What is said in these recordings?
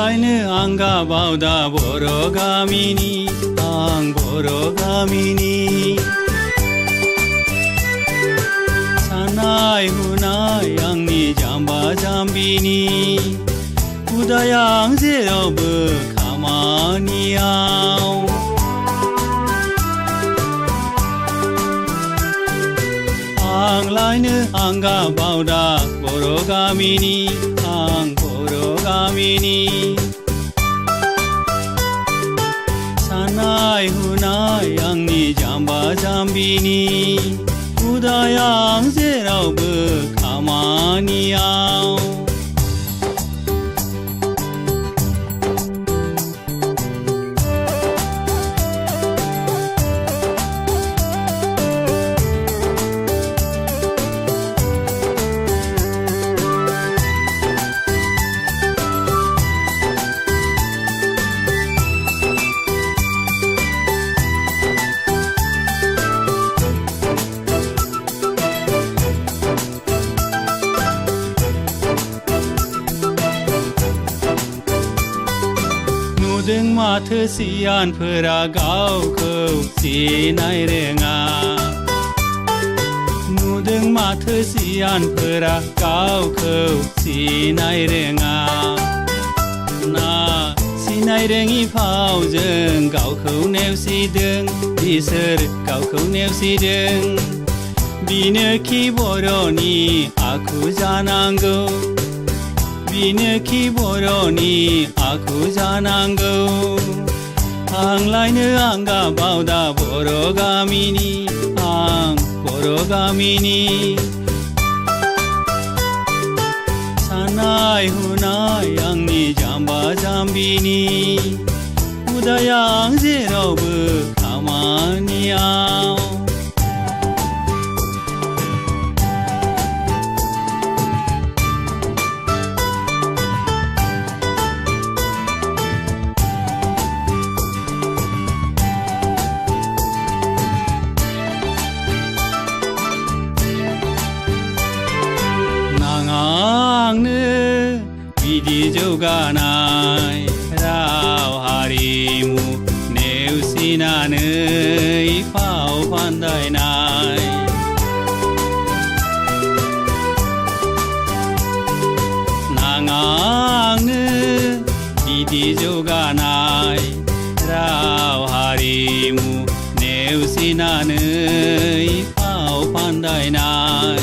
आंलायनो आंगा बावदा बर' गामिनि आं बर' गामिनि साननाय हुनाय आंनि जाम्बा जाम्बिनि हुदाया आं जेरावबो खामानियाव आंलायनो आंगा बावदा बर' गामिनि आं बर' गामिनि साननाय हुनाय आंनि जाम्बा जाम्बिनि हुदाया आं जेरावबो खामानियाव नुदों माथो सियानफोरा गावखौ सिनाय रोङा नुदों माथो सियानफोरा गावखौ सिनाय रोङा ना सिनाय रोङि फावजों गावखौ नेवसिदों बिसोर गावखौ नेवसिदों बिनोखि बर'नि आखु जानांगौ बिनोखि बर'नि आखु जानांगौ आंलायनो आंगा बावदा बर' गामिनि आं बर' गामिनि साननाय हुनाय आंनि जाम्बा जाम्बिनि हुदाया आं जेरावबो खामानियाव आंनो बिदि जौगानाय राव हारिमु नेवसिनानै फाव फान्दायनाय नाङा आंनो बिदि जौगानाय राव हारिमु नेवसिनानै फाव फान्दायनाय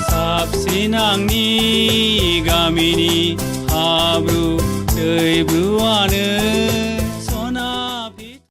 साबसिन आंनि गामिनि हाब्रु दैब्रुआनो